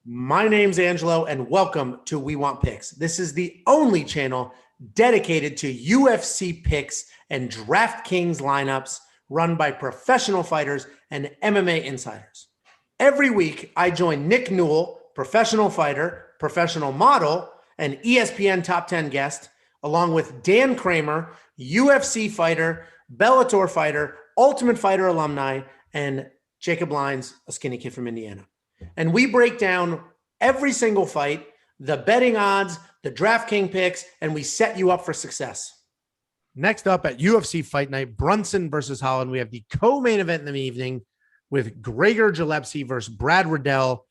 My name's Angelo, and welcome to We Want Picks. This is the only channel dedicated to UFC picks and DraftKings lineups run by professional fighters and MMA insiders. Every week, I join Nick Newell, professional fighter, professional model, and ESPN Top 10 guest, along with Dan Kramer, UFC fighter, Bellator fighter, Ultimate Fighter alumni, and Jacob Lyons, a skinny kid from Indiana. And we break down every single fight, the betting odds, the DraftKings picks, and we set you up for success. Next up at UFC Fight Night, Brunson versus Holland. We have the co-main event in the evening with Gregor Gillespie versus Brad Riddell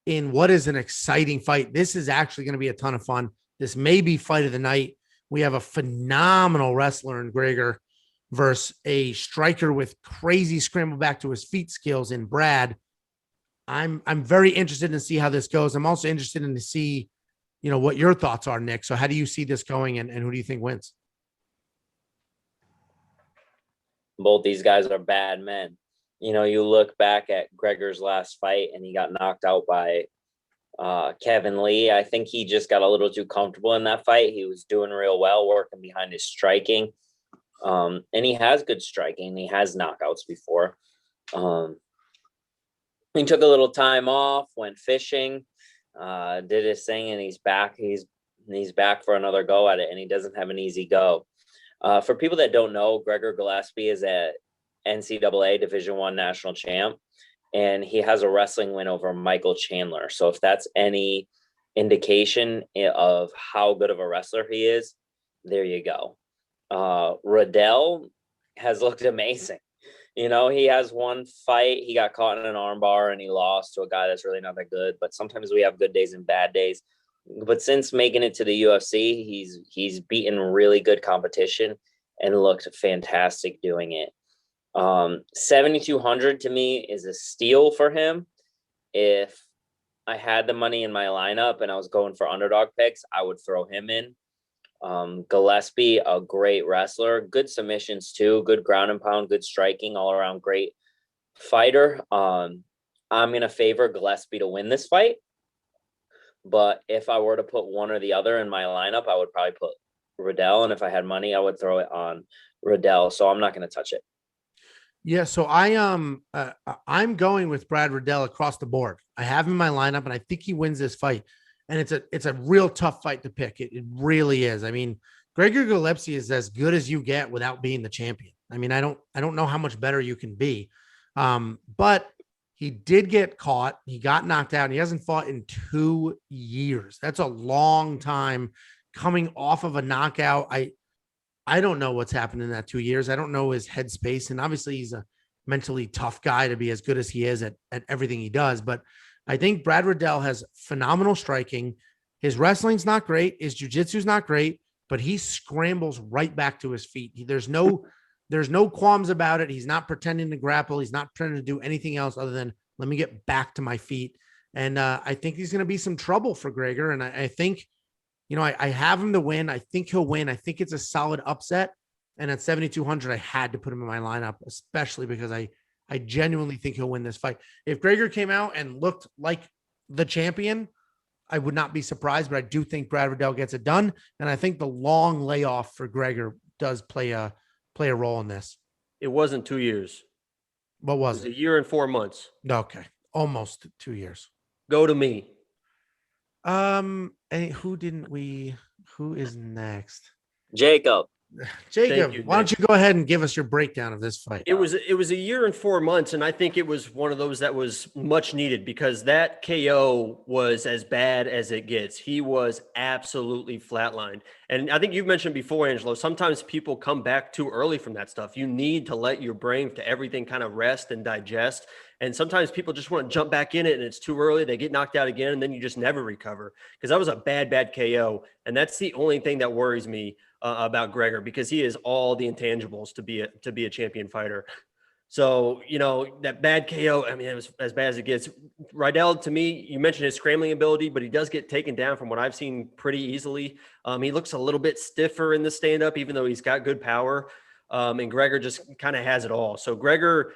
in what is an exciting fight. This is actually going to be a ton of fun. This may be fight of the night. We have a phenomenal wrestler in Gregor versus a striker with crazy scramble back to his feet skills in Brad. I'm very interested to see how this goes. I'm also interested in to see, what your thoughts are, Nick. So how do you see this going, and who do you think wins? Both these guys are bad men. You look back at Gregor's last fight and he got knocked out by Kevin Lee. I think he just got a little too comfortable in that fight. He was doing real well, working behind his striking. And he has good striking. He has knockouts before. He took a little time off, went fishing, did his thing, and he's back. He's back for another go at it, and he doesn't have an easy go. For people that don't know, Gregor Gillespie is a NCAA Division I national champ, and he has a wrestling win over Michael Chandler. So if that's any indication of how good of a wrestler he is, there you go. Riddell has looked amazing. He has one fight. He got caught in an armbar and he lost to a guy that's really not that good. But sometimes we have good days and bad days. But since making it to the UFC, he's beaten really good competition and looked fantastic doing it. 7,200 to me is a steal for him. If I had the money in my lineup and I was going for underdog picks, I would throw him in. Gillespie, a great wrestler, good submissions too, good ground and pound, good striking, all around great fighter. I'm going to favor Gillespie to win this fight. But if I were to put one or the other in my lineup, I would probably put Riddell. And if I had money, I would throw it on Riddell. So I'm not going to touch it. Yeah, so I'm going with Brad Riddell across the board. I have him in my lineup, and I think he wins this fight. And it's a real tough fight to pick. It really is. I mean, Gregor Gillespie is as good as you get without being the champion. I mean, I don't know how much better you can be. But he did get caught. He got knocked out. And he hasn't fought in 2 years. That's a long time coming off of a knockout. I don't know what's happened in that 2 years. I don't know his headspace. And obviously he's a mentally tough guy to be as good as he is at everything he does. But I think Brad Riddell has phenomenal striking. His wrestling's not great. His jiu-jitsu's not great, but he scrambles right back to his feet. There's no qualms about it. He's not pretending to grapple. He's not pretending to do anything else other than let me get back to my feet. And I think he's going to be some trouble for Gregor. And I think, I have him to win. I think he'll win. I think it's a solid upset. And at 7,200, I had to put him in my lineup, especially because I genuinely think he'll win this fight. If Gregor came out and looked like the champion, I would not be surprised, but I do think Brad Riddell gets it done. And I think the long layoff for Gregor does play a role in this. It wasn't 2 years. What was it? A year and 4 months. Okay. Almost 2 years. Go to me. And who is next? Jacob, why don't you go ahead and give us your breakdown of this fight? It was a year and 4 months, and I think it was one of those that was much needed because that KO was as bad as it gets. He was absolutely flatlined. And I think you've mentioned before, Angelo, sometimes people come back too early from that stuff. You need to let your brain to everything kind of rest and digest. And sometimes people just want to jump back in it and it's too early. They get knocked out again and then you just never recover because that was a bad KO. And that's the only thing that worries me about Gregor because he is all the intangibles to be a champion fighter. So, that bad KO, I mean, it was as bad as it gets. Riddell, to me, you mentioned his scrambling ability, but he does get taken down from what I've seen pretty easily. He looks a little bit stiffer in the stand-up, even though he's got good power. And Gregor just kind of has it all. So Gregor,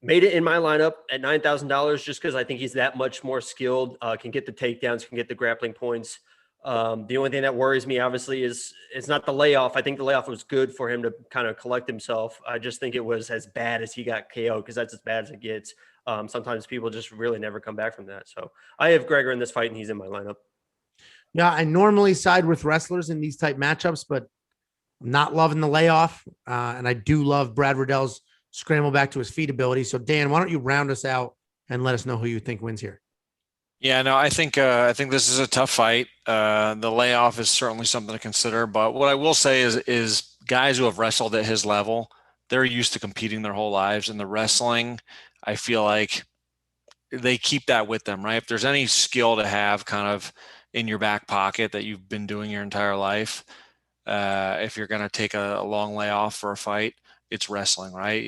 Made it in my lineup at $9,000 just because I think he's that much more skilled, can get the takedowns, can get the grappling points. The only thing that worries me, obviously, is it's not the layoff. I think the layoff was good for him to kind of collect himself. I just think it was as bad as he got KO, because that's as bad as it gets. Sometimes people just really never come back from that. So I have Gregor in this fight, and he's in my lineup. Yeah, I normally side with wrestlers in these type matchups, but I'm not loving the layoff. And I do love Brad Riddell's scramble back to his feet ability. So Dan, why don't you round us out and let us know who you think wins here? Yeah, no, I think this is a tough fight. The layoff is certainly something to consider, but what I will say is guys who have wrestled at his level, they're used to competing their whole lives, and the wrestling, I feel like they keep that with them, right? If there's any skill to have kind of in your back pocket that you've been doing your entire life, if you're going to take a long layoff for a fight, it's wrestling, right?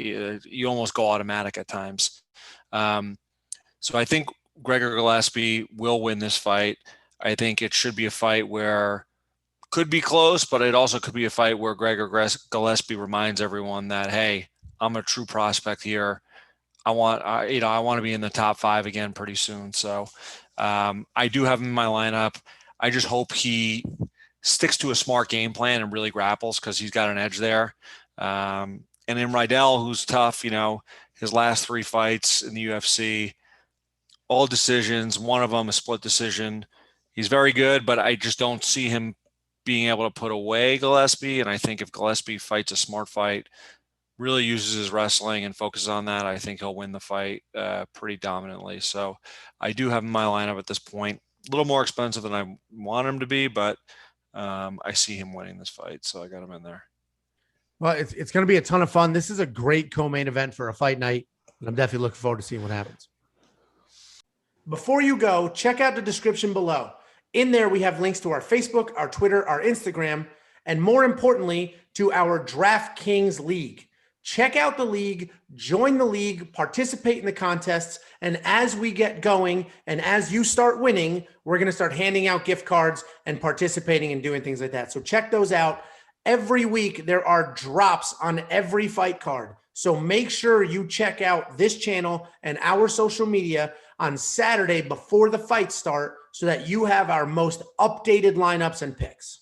You almost go automatic at times. So I think Gregor Gillespie will win this fight. I think it should be a fight where could be close, but it also could be a fight where Gregor Gillespie reminds everyone that, hey, I'm a true prospect here. I want to be in the top 5 again pretty soon. So I do have him in my lineup. I just hope he sticks to a smart game plan and really grapples, because he's got an edge there. And then Riddell, who's tough, his last 3 fights in the UFC, all decisions, one of them a split decision. He's very good, but I just don't see him being able to put away Gillespie. And I think if Gillespie fights a smart fight, really uses his wrestling and focuses on that, I think he'll win the fight pretty dominantly. So I do have him in my lineup at this point. A little more expensive than I want him to be, but I see him winning this fight. So I got him in there. Well, it's going to be a ton of fun. This is a great co-main event for a fight night, and I'm definitely looking forward to seeing what happens. Before you go, check out the description below. In there, we have links to our Facebook, our Twitter, our Instagram, and more importantly, to our DraftKings League. Check out the league, join the league, participate in the contests, and as we get going and as you start winning, we're going to start handing out gift cards and participating and doing things like that. So check those out. Every week, there are drops on every fight card. So make sure you check out this channel and our social media on Saturday before the fights start so that you have our most updated lineups and picks.